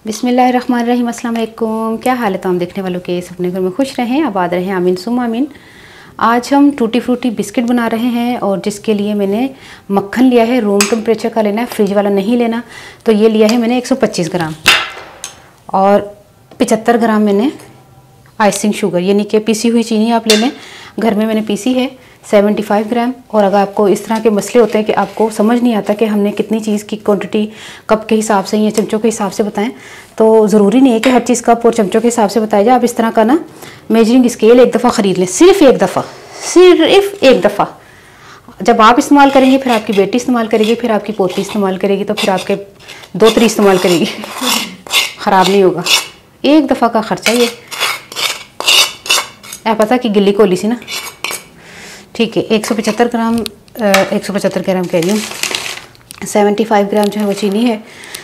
बिस्मिल्लाहिर्रहमानिर्रहीम, अस्सलाम वालेकुम। क्या हाल है तमाम देखने वालों के? अपने घर में खुश रहें, आबाद रहें, आमीन सुम आमीन। आज हम टूटी फ्रूटी बिस्किट बना रहे हैं और जिसके लिए मैंने मक्खन लिया है, रूम टेम्परेचर का लेना है, फ्रिज वाला नहीं लेना। तो ये लिया है मैंने 125 ग्राम और 75 ग्राम मैंने आइसिंग शुगर यानी कि पीसी हुई चीनी आप ले लें। घर में मैंने पीसी है 75 ग्राम। और अगर आपको इस तरह के मसले होते हैं कि आपको समझ नहीं आता कि हमने कितनी चीज़ की क्वांटिटी कप के हिसाब से या चमचों के हिसाब से बताएं, तो ज़रूरी नहीं है कि हर चीज़ कप और चमचों के हिसाब से बताया जाए। आप इस तरह का ना मेजरिंग स्केल एक दफ़ा ख़रीद लें, सिर्फ एक दफ़ा। जब आप इस्तेमाल करेंगे, फिर आपकी बेटी इस्तेमाल करेगी, फिर आपकी पोती इस्तेमाल करेगी, तो फिर आपके दोतरी इस्तेमाल करेगी, ख़राब नहीं होगा। एक दफ़ा का ख़र्चा ये पता कि गिल्ली कोली सी ना, ठीक है। 175 ग्राम 175 ग्राम कह रही हूँ, 75 ग्राम जो है वो चीनी है।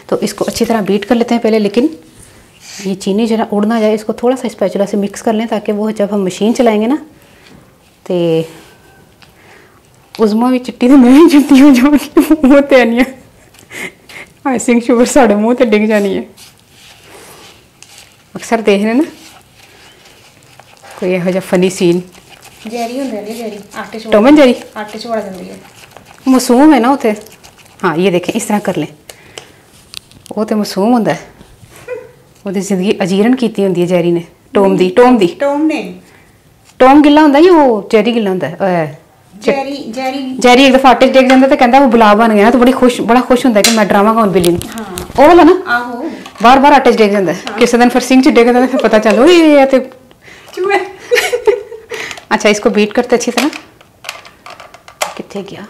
तो इसको अच्छी तरह बीट कर लेते हैं पहले, लेकिन ये चीनी जरा उड़ ना जाए, इसको थोड़ा सा स्पैचुला से मिक्स कर लें ताकि वो जब हम मशीन चलाएंगे ना तो उज़मा भी चिट्टी तो मैं चिट्टी हो जाऊँगी, मुँह ते आनी है आइसिंग शुगर साढ़े मुँह ते डिग जानी है। अक्सर देख रहे ना कोई यहो जिहा फनी सीन जैरी होंदे ने, जैरी आटे च टोमन जरी आटे च वड़ जांदी है, मासूम है ना उते। हाँ ये देखें, इस तरह कर लें, वो तो मासूम होंदा है, ਉਹਦੀ ਜ਼ਿੰਦਗੀ ਅਜੀਰਨ ਕੀਤੀ ਹੁੰਦੀ ਹੈ ਜੈਰੀ ਨੇ। ਟੋਮ ਗਿੱਲਾ ਹੁੰਦਾ ਜਾਂ ਉਹ ਜੈਰੀ ਗਿੱਲਾ ਹੁੰਦਾ ਹੈ? जैरी एक दफा आटे च डिग जाता तो कहता वो गुलाब बन गया ना, तो बड़ा खुश होंगे कि मैं डरावा कौन बिल्ली ने। वो वाला ना बार बार आटे च डिग जाता है, किसी दिन फिर सिंह च डिग जाता है, फिर पता चलो ये तो अच्छा। इसको बीट करते अच्छी तरह। कितने गया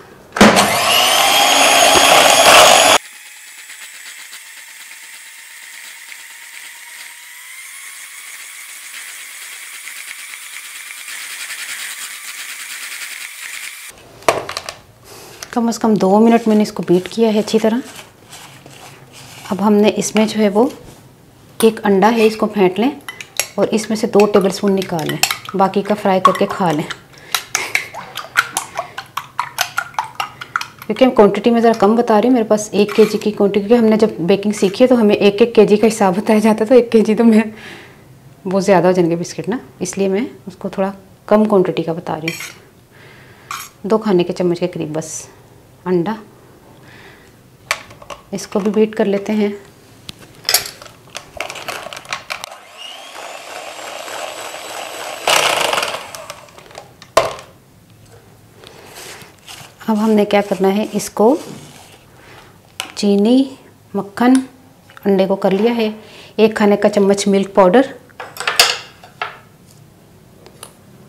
कम से कम 2 मिनट मैंने इसको बीट किया है अच्छी तरह। अब हमने इसमें जो है वो एक अंडा है, इसको फेंट लें और इसमें से 2 टेबलस्पून निकाल लें, बाकी का फ्राई करके खा लें। क्योंकि हम क्वांटिटी में ज़रा कम बता रही हूँ, मेरे पास 1 kg की क्वांटिटी, क्योंकि हमने जब बेकिंग सीखी है तो हमें 1 kg का हिसाब बताया जाता है, तो 1 kg तो मैं बहुत ज़्यादा हो जाएंगे बिस्किट ना, इसलिए मैं उसको थोड़ा कम क्वांटिटी का बता रही हूँ। 2 खाने के चम्मच के करीब बस अंडा। इसको भी बीट कर लेते हैं। अब हमने क्या करना है, इसको चीनी, मक्खन, अंडे को कर लिया है। 1 खाने का चम्मच मिल्क पाउडर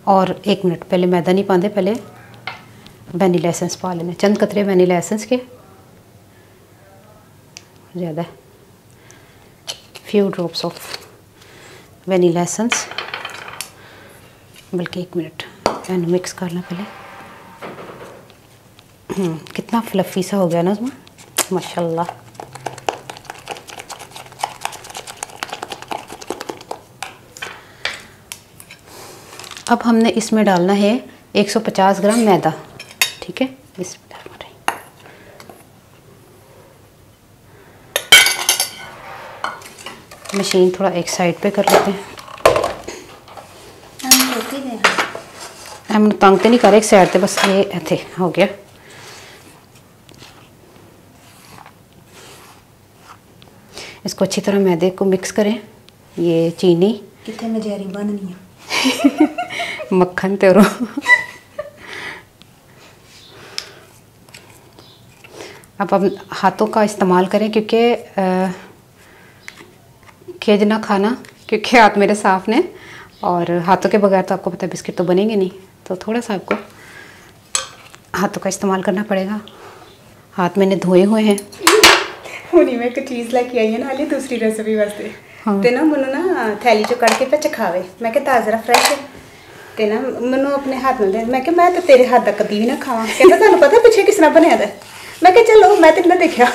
और 1 मिनट पहले मैदा नहीं पाते, पहले वनीला एसेंस पा लेने, चंद कतरे वनीला एसेंस के, ज़्यादा few drops of vanilla essence, बल्कि 1 मिनट मैंने मिक्स करना पहले। कितना फ्लफ़ी सा हो गया ना उसमें, माशाल्लाह। अब हमने इसमें डालना है 150 ग्राम मैदा, ठीक है। मशीन थोड़ा एक साइड पे कर लेते हैं, हम तंग तो नहीं कर रहे, एक साइड पे बस ये थे हो गया। इसको अच्छी तरह मैदे को मिक्स करें। ये चीनी कितने में जैरी बननी है मक्खन तेरो अब हम हाथों का इस्तेमाल करें, क्योंकि खेज ना खाना, क्योंकि हाथ मेरे साफ़ ने और हाथों के बगैर तो आपको पता है बिस्किट तो बनेंगे नहीं, तो थोड़ा सा आपको हाथों का इस्तेमाल करना पड़ेगा। हाथ मैंने धोए हुए हैं। हुनी मैं एक चीज़ लेके आई है ना हाली दूसरी रेसिपी वास्ते। हाँ। ते ना मैनू ना थैली चो कड़ के पे चखावे, मैं क्या ताज़ा फ्रैश है, ते ना मैनू अपने हाथ में दे, मैं क्या मैं तो तेरे हाथ का कभी भी ना खावा, कहता तुहानू पता पिछे किस तरह बनया था। मैं क्या चलो मैं तो ना देखा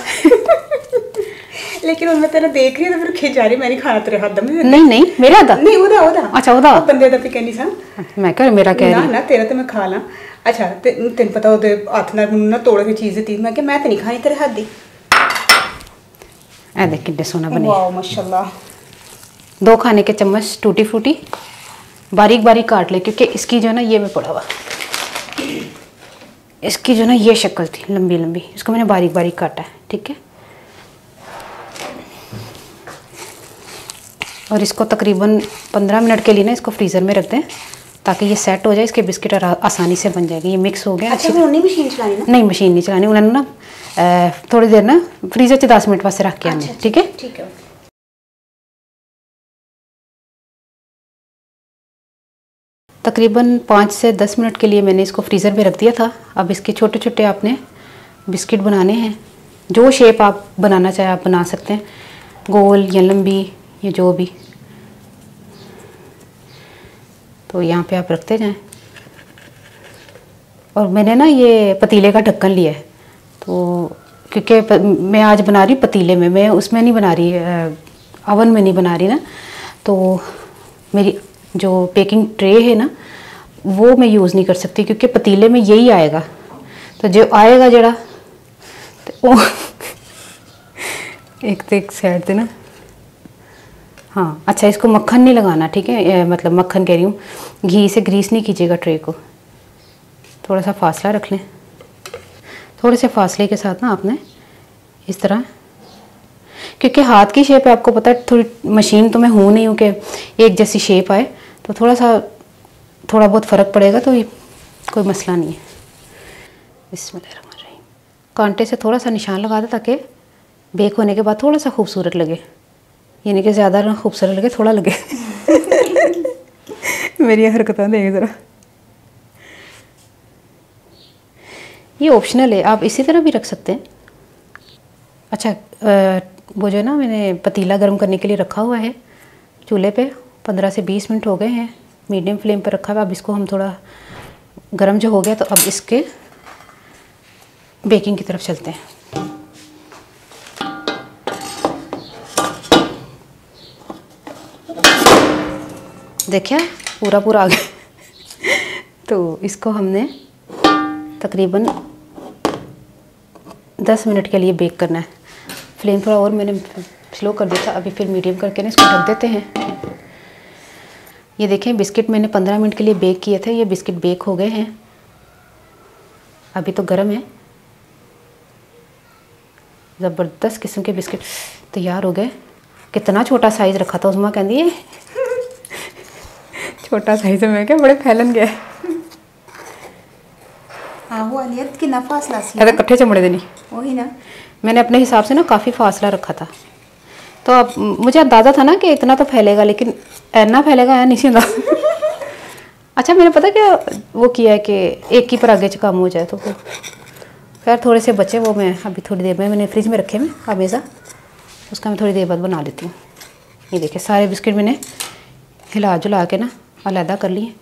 लेकिन मैं तेरा देख रही तो फिर खिज जा रही, मैं नहीं खाना तेरे हाथ दा। नहीं मेरा हाथ नहीं ओदा अच्छा ओदा बंदे दा भी कहनी सा, मैं क्या मेरा कह रही ना तेरा तो मैं खा ला। अच्छा तेन पता ओदे हाथ नाल ना तोड़ के चीज़ दी, मैं क्या मैं तो नहीं खानी तेरे हाथ दी। ऐ देख कितने सोना बने। वाह माशाल्लाह। 2 खाने के चम्मच टूटी फ्रूटी बारीक बारीक काट ले, क्योंकि इसकी जो है ना ये में पड़ा हुआ, इसकी जो ना ये शक्ल थी लंबी लंबी, इसको मैंने बारीक बारीक काटा है। ठीक है, और इसको तकरीबन 15 मिनट के लिए ना इसको फ्रीज़र में रख दें ताकि ये सेट हो जाए, इसके बिस्किट आसानी से बन जाएगी। ये मिक्स हो गया। अच्छा, वो नहीं मशीन चलानी ना? नहीं, मशीन नहीं चलानी, उन्होंने ना थोड़ी देर ना फ्रीज़र से 10 मिनट वास्ते रख के आने। ठीक है, ठीक है। तकरीबन 5 से 10 मिनट के लिए मैंने इसको फ्रीज़र में रख दिया था। अब इसके छोटे छोटे आपने बिस्किट बनाने हैं। जो शेप आप बनाना चाहे आप बना सकते हैं, गोल या लंबी या जो भी। तो यहाँ पे आप रखते जाएं। और मैंने ना ये पतीले का ढक्कन लिया है, तो क्योंकि मैं आज बना रही पतीले में, मैं उसमें नहीं बना रही, ओवन में नहीं बना रही ना, तो मेरी जो बेकिंग ट्रे है ना वो मैं यूज़ नहीं कर सकती, क्योंकि पतीले में यही आएगा। तो जो आएगा जरा तो वो एक साइड से ना, हाँ अच्छा, इसको मक्खन नहीं लगाना। ठीक है, मतलब मक्खन कह रही हूँ, घी से ग्रीस नहीं कीजिएगा ट्रे को। थोड़ा सा फासला रख लें। थोड़े से फासले के साथ ना आपने इस तरह, क्योंकि हाथ की शेप है आपको पता है, थोड़ी मशीन तो मैं हूँ नहीं हूँ कि एक जैसी शेप आए, तो थोड़ा बहुत फ़र्क पड़ेगा, तो ये कोई मसला नहीं है। बिस्मिल्लाहिर्रहमानिर्रहीम। कांटे से थोड़ा सा निशान लगा दे ताकि बेक होने के बाद थोड़ा सा खूबसूरत लगे, यानी कि ज़्यादा ना खूबसूरत लगे, थोड़ा लगे। मेरी हरकतें देख ज़रा। ये ऑप्शनल है, आप इसी तरह भी रख सकते हैं। अच्छा, वो जो है ना मैंने पतीला गर्म करने के लिए रखा हुआ है चूल्हे पे, 15 से 20 मिनट हो गए हैं, मीडियम फ्लेम पर रखा हुआ। अब इसको हम थोड़ा गर्म जो हो गया, तो अब इसके बेकिंग की तरफ चलते हैं। देखिए पूरा आ गया। तो इसको हमने तकरीबन 10 मिनट के लिए बेक करना है। फ्लेम थोड़ा और मैंने स्लो कर दिया था, अभी फिर मीडियम करके ना इसको ढक देते हैं। ये देखें बिस्किट मैंने 15 मिनट के लिए बेक किए थे, ये बिस्किट बेक हो गए हैं। अभी तो गर्म है, ज़बरदस्त किस्म के बिस्किट तैयार हो गए। कितना छोटा साइज़ रखा था उसमें, कहती है छोटा साइज़ है, मैं क्या बड़े फैलन गया। हाँ वो अलियत की ना फासला सी है, कट्ठे चमड़े देनी वही ना, मैंने अपने हिसाब से ना काफ़ी फासला रखा था। तो अब मुझे अंदाज़ा था ना कि इतना तो फैलेगा, लेकिन इतना फैलेगा या नहीं था। अच्छा, मैंने पता क्या वो किया है कि एक ही पर आगे से काम हो जाए, तो खैर थोड़े से बचे, वो मैं अभी थोड़ी देर में मैंने फ्रिज में रखे में हमेशा, उसका मैं थोड़ी देर बाद बना लेती हूँ। ये देखिए सारे बिस्किट मैंने हिला जुला के ना अलहदा कर लिए। ये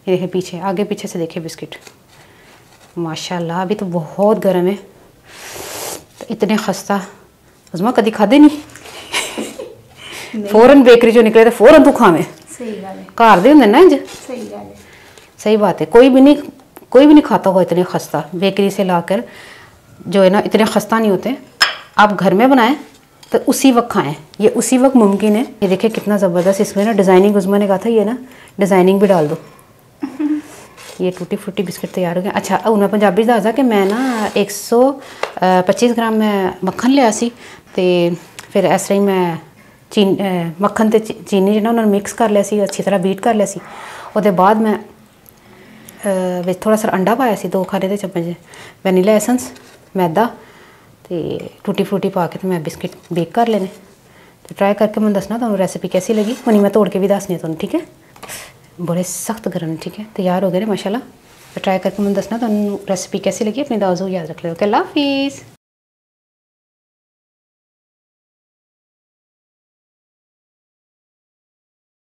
देखिए पीछे, आगे पीछे से देखिए बिस्किट, माशाल्लाह। अभी तो बहुत गर्म है, तो इतने खस्ता उजमा कभी खादे नहीं। फौरन बेकरी जो निकले तो फौरन तू खावे। सही बात है, घर दे होंगे ना इंज। सही बात है, सही बात है। कोई भी नहीं खाता होगा इतने खस्ता बेकरी से लाकर, जो है ना इतने खस्ता नहीं होते। आप घर में बनाएं तो उसी वक्त खाएं, ये उसी वक्त मुमकिन है। ये देखिए कितना ज़बरदस्त इसमें ना डिज़ाइनिंग, उस्मा ने कहा था ये ना डिज़ाइनिंग भी डाल दो। ये टूटी फ्रूटी बिस्किट तैयार हो गया। अच्छा, उन्हें पंजाबी दसा कि मैं ना 125 ग्राम मैं मक्खन लिया सी, तो फिर इस तरह ही मैं मक्खन ते चीनी जो उन्होंने मिक्स कर लिया सी, अच्छी तरह बीट कर लिया सी। उसके बाद मैं थोड़ा सा अंडा पाया सी, 2 खाने के चम्मच वैनीला एसेंस, मैदा तो टूटी फ्रूटी पा के तो मैं बिस्किट बेक कर लेने। तो ट्राई करके मैं दसना तुम रेसिपी कैसी लगी, उन्हीं मैं तोड़ के भी दसनी तुम, ठीक है। बड़े सख्त गर्म, ठीक है, तैयार हो गए माशाल्लाह। तो ट्राई करके मैं दसना तुम रेसिपी कैसी लगी। अपनी दावत याद रख लो। अल्लाह हाफिज़।